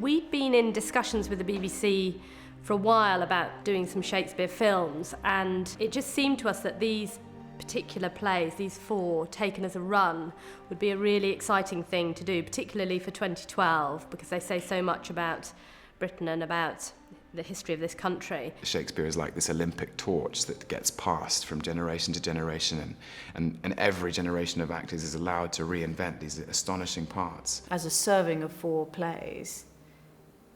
We'd been in discussions with the BBC for a while about doing some Shakespeare films, and it just seemed to us that these particular plays, these 4, taken as a run, would be a really exciting thing to do, particularly for 2012, because they say so much about Britain and about the history of this country. Shakespeare is like this Olympic torch that gets passed from generation to generation, and every generation of actors is allowed to reinvent these astonishing parts. As a serving of 4 plays,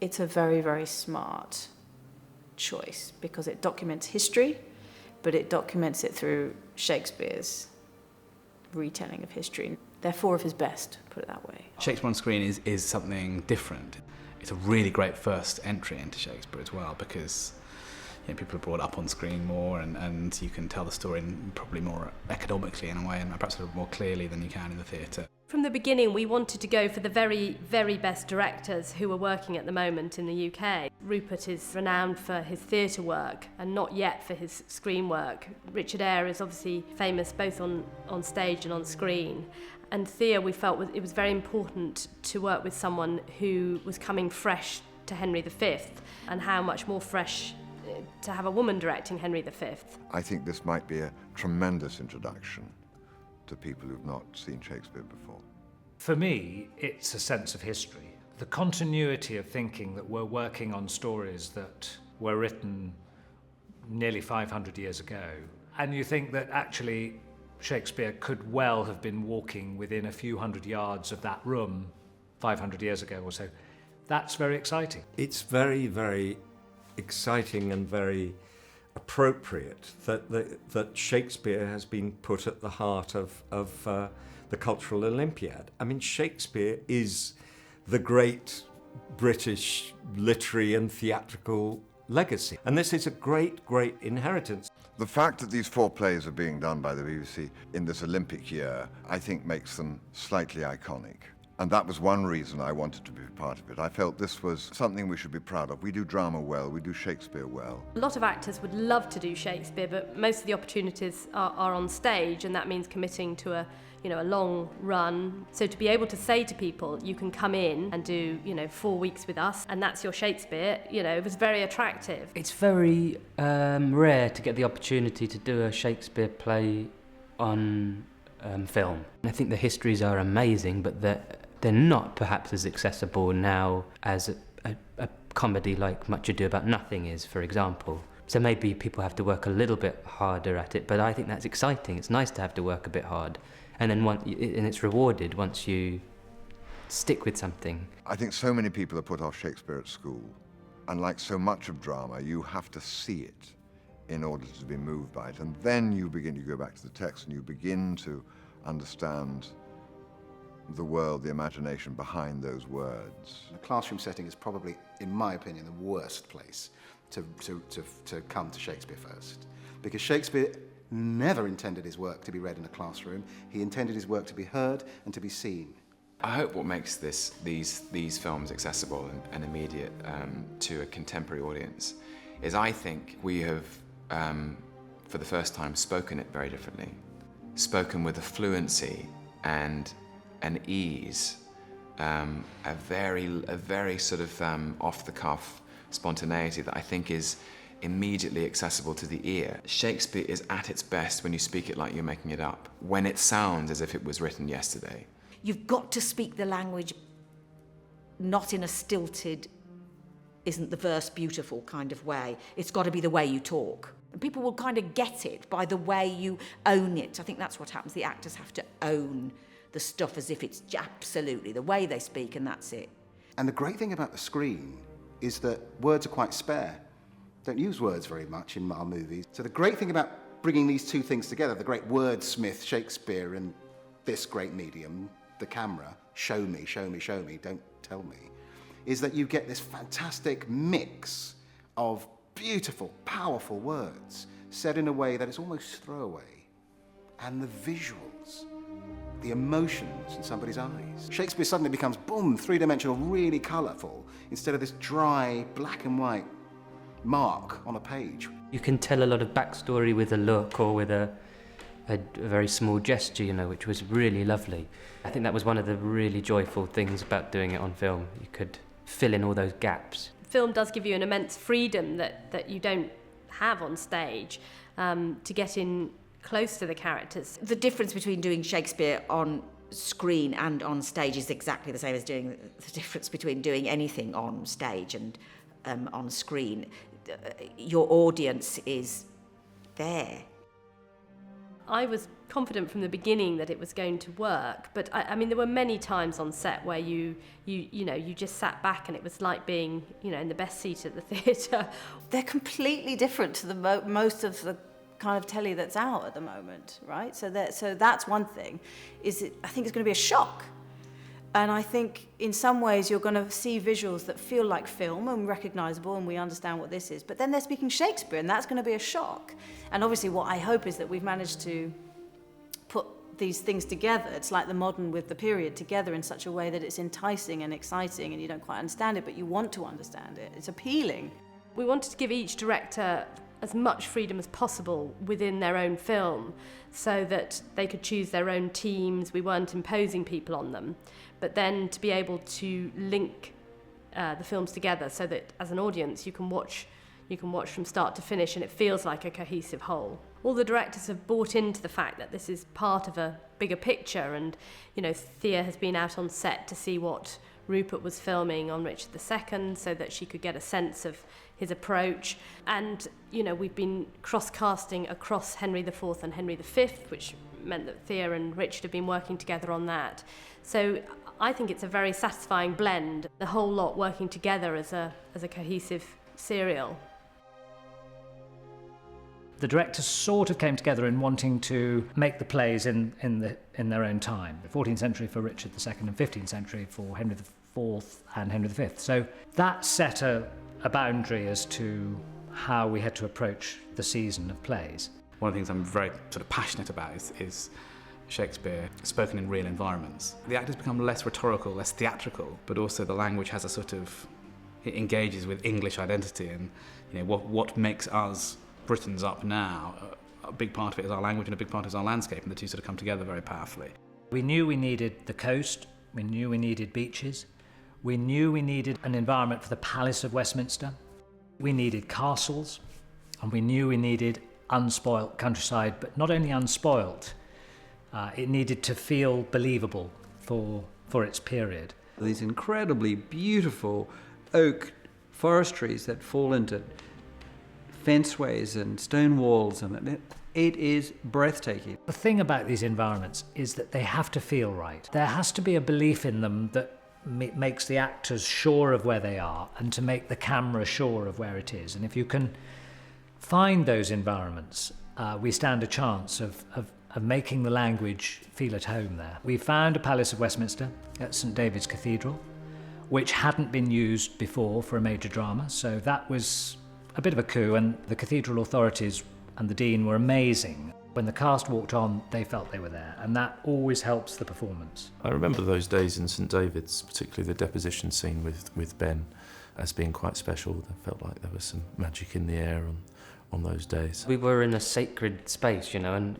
it's a very, very smart choice because it documents history, but it documents it through Shakespeare's retelling of history. They're 4 of his best, put it that way. Shakespeare on screen is something different. It's a really great first entry into Shakespeare as well, because people are brought up on screen more, and you can tell the story probably more economically in a way, and perhaps a little more clearly than you can in the theatre. From the beginning, we wanted to go for the very, very best directors who are working at the moment in the UK. Rupert is renowned for his theatre work and not yet for his screen work. Richard Eyre is obviously famous both on stage and on screen. And Thea, we felt it was very important to work with someone who was coming fresh to Henry V, and how much more fresh to have a woman directing Henry V. I think this might be a tremendous introduction to people who've not seen Shakespeare before. For me, it's a sense of history. The continuity of thinking that we're working on stories that were written nearly 500 years ago, and you think that actually Shakespeare could well have been walking within a few hundred yards of that room 500 years ago or so. That's very exciting. It's very, very exciting and very appropriate that Shakespeare has been put at the heart of the Cultural Olympiad. I mean, Shakespeare is the great British literary and theatrical legacy. And this is a great, great inheritance. The fact that these 4 plays are being done by the BBC in this Olympic year, I think makes them slightly iconic. And that was one reason I wanted to be part of it. I felt this was something we should be proud of. We do drama well, we do Shakespeare well. A lot of actors would love to do Shakespeare, but most of the opportunities are on stage, and that means committing to a long run. So to be able to say to people, you can come in and do, 4 weeks with us, and that's your Shakespeare, it was very attractive. It's very rare to get the opportunity to do a Shakespeare play on film. I think the histories are amazing, but they're not perhaps as accessible now as a comedy like Much Ado About Nothing is, for example. So maybe people have to work a little bit harder at it, but I think that's exciting. It's nice to have to work a bit hard, and then and it's rewarded once you stick with something. I think so many people are put off Shakespeare at school, and like so much of drama, you have to see it in order to be moved by it, and then you go back to the text and you begin to understand the world, the imagination behind those words. The classroom setting is probably, in my opinion, the worst place to come to Shakespeare first. Because Shakespeare never intended his work to be read in a classroom. He intended his work to be heard and to be seen. I hope what makes these films accessible and immediate to a contemporary audience is I think we have, for the first time, spoken it very differently. Spoken with a fluency and an ease, a very sort of off-the-cuff spontaneity that I think is immediately accessible to the ear. Shakespeare is at its best when you speak it like you're making it up, when it sounds as if it was written yesterday. You've got to speak the language not in a stilted, isn't the verse beautiful kind of way. It's got to be the way you talk. And people will kind of get it by the way you own it. I think that's what happens. The actors have to own the stuff as if it's absolutely the way they speak, and that's it. And the great thing about the screen is that words are quite spare. Don't use words very much in our movies. So the great thing about bringing these 2 things together, the great wordsmith Shakespeare and this great medium, the camera, show me, show me, show me, don't tell me, is that you get this fantastic mix of beautiful, powerful words said in a way that is almost throwaway. And the visuals, the emotions in somebody's eyes. Shakespeare suddenly becomes, boom, 3-dimensional, really colourful, instead of this dry, black and white mark on a page. You can tell a lot of backstory with a look or with a very small gesture, which was really lovely. I think that was one of the really joyful things about doing it on film. You could fill in all those gaps. Film does give you an immense freedom that you don't have on stage, to get in close to the characters. The difference between doing Shakespeare on screen and on stage is exactly the same as doing the difference between doing anything on stage and on screen. Your audience is there. I was confident from the beginning that it was going to work, but I mean, there were many times on set where you just sat back and it was like being, in the best seat at the theatre. They're completely different to the most of the kind of telly that's out at the moment, right? So that's one thing. I think it's going to be a shock. And I think in some ways you're going to see visuals that feel like film and recognisable and we understand what this is. But then they're speaking Shakespeare and that's going to be a shock. And obviously what I hope is that we've managed to put these things together. It's like the modern with the period together in such a way that it's enticing and exciting and you don't quite understand it, but you want to understand it. It's appealing. We wanted to give each director as much freedom as possible within their own film so that they could choose their own teams. We weren't imposing people on them. But then to be able to link the films together so that as an audience you can watch from start to finish and it feels like a cohesive whole. All the directors have bought into the fact that this is part of a bigger picture, and Thea has been out on set to see what Rupert was filming on Richard II so that she could get a sense of his approach. And we've been cross-casting across Henry IV and Henry V, which meant that Thea and Richard have been working together on that. So I think it's a very satisfying blend, the whole lot working together as a cohesive serial. The directors sort of came together in wanting to make the plays in their own time. 14th century for Richard II and 15th century for Henry IV and Henry V. So that set a boundary as to how we had to approach the season of plays. One of the things I'm very sort of passionate about is Shakespeare spoken in real environments. The actors become less rhetorical, less theatrical, but also the language has it engages with English identity and what makes us Britons up now. A big part of it is our language and a big part is our landscape, and the two sort of come together very powerfully. We knew we needed the coast, we knew we needed beaches, we knew we needed an environment for the Palace of Westminster, we needed castles, and we knew we needed unspoilt countryside, but not only unspoilt, it needed to feel believable for its period. These incredibly beautiful oak forestries that fall into fenceways and stone walls, and it is breathtaking. The thing about these environments is that they have to feel right. There has to be a belief in them that makes the actors sure of where they are and to make the camera sure of where it is. And if you can find those environments, we stand a chance of making the language feel at home there. We found a Palace of Westminster at St David's Cathedral, which hadn't been used before for a major drama, so that was a bit of a coup, and the cathedral authorities and the dean were amazing. When the cast walked on, they felt they were there, and that always helps the performance. I remember those days in St David's, particularly the deposition scene with Ben, as being quite special. I felt like there was some magic in the air on those days. We were in a sacred space, and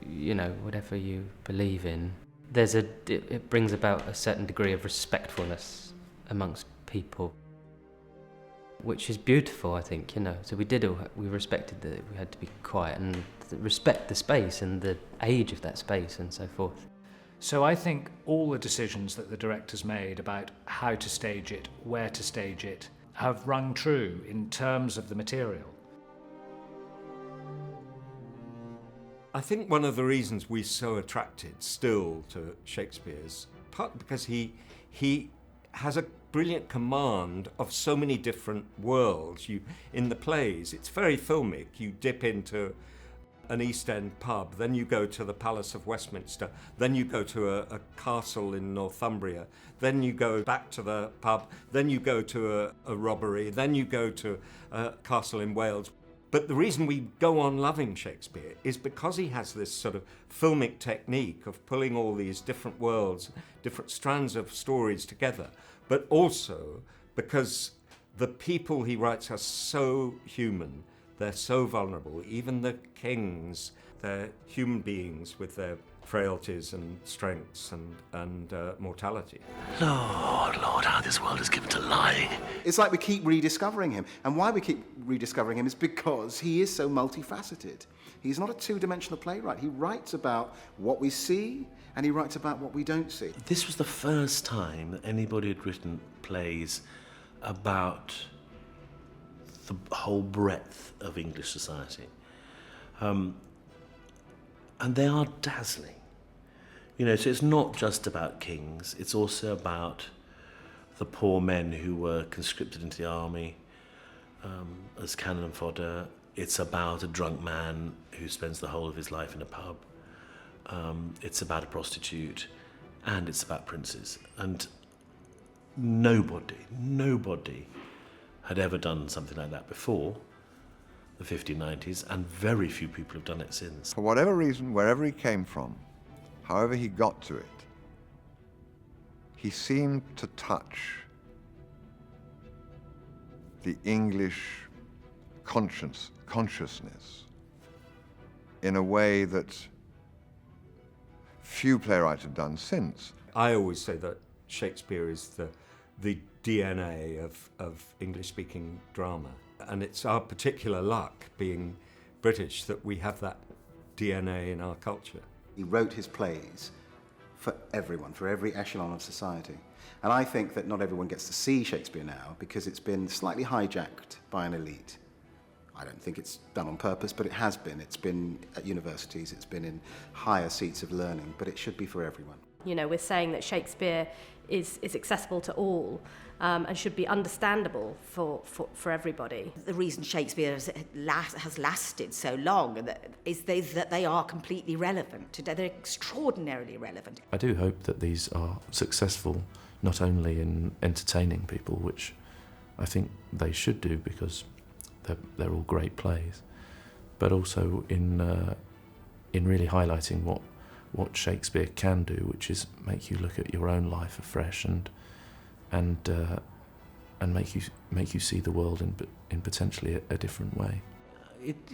whatever you believe in, it brings about a certain degree of respectfulness amongst people, which is beautiful, I think, So we respected that we had to be quiet and respect the space and the age of that space and so forth. So I think all the decisions that the directors made about how to stage it, where to stage it, have rung true in terms of the material. I think one of the reasons we're so attracted still to Shakespeare is partly because he has a brilliant command of so many different worlds. In the plays, it's very filmic. You dip into an East End pub, then you go to the Palace of Westminster, then you go to a castle in Northumbria, then you go back to the pub, then you go to a robbery, then you go to a castle in Wales. But the reason we go on loving Shakespeare is because he has this sort of filmic technique of pulling all these different worlds, different strands of stories together, but also because the people he writes are so human, they're so vulnerable. Even the kings, they're human beings with their frailties and strengths and mortality. Lord, how this world is given to lying. It's like we keep rediscovering him. And why we keep rediscovering him is because he is so multifaceted. He's not a two-dimensional playwright. He writes about what we see and he writes about what we don't see. This was the first time that anybody had written plays about the whole breadth of English society. And they are dazzling. You know, so it's not just about kings, it's also about the poor men who were conscripted into the army as cannon fodder. It's about a drunk man who spends the whole of his life in a pub. It's about a prostitute, and it's about princes. And nobody had ever done something like that before the 1590s, and very few people have done it since. For whatever reason, wherever he came from, however he got to it, he seemed to touch the English consciousness in a way that few playwrights have done since. I always say that Shakespeare is the DNA of English-speaking drama. And it's our particular luck, being British, that we have that DNA in our culture. He wrote his plays for everyone, for every echelon of society. And I think that not everyone gets to see Shakespeare now because it's been slightly hijacked by an elite. I don't think it's done on purpose, but it has been. It's been at universities, it's been in higher seats of learning, but it should be for everyone. You know, we're saying that Shakespeare is accessible to all and should be understandable for everybody. The reason Shakespeare has lasted so long is that they are completely relevant today. They're extraordinarily relevant. I do hope that these are successful not only in entertaining people, which I think they should do because they're all great plays, but also in really highlighting what Shakespeare can do, which is make you look at your own life afresh and make you see the world in potentially a different way.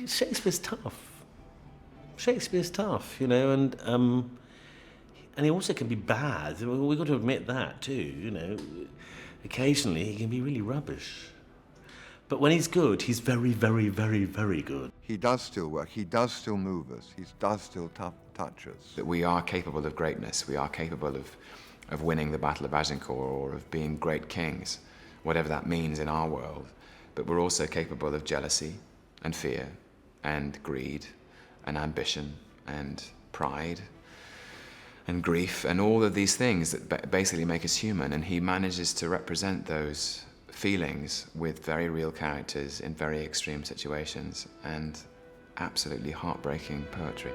Shakespeare's tough. Shakespeare's tough, you know, and he also can be bad. We've got to admit that too, you know. Occasionally he can be really rubbish. But when he's good, he's very, very, very, very good. He does still work, he does still move us, he does still touch us. That we are capable of greatness, we are capable of winning the Battle of Agincourt or of being great kings, whatever that means in our world. But we're also capable of jealousy and fear and greed and ambition and pride and grief and all of these things that basically make us human. And he manages to represent those feelings with very real characters in very extreme situations and absolutely heartbreaking poetry.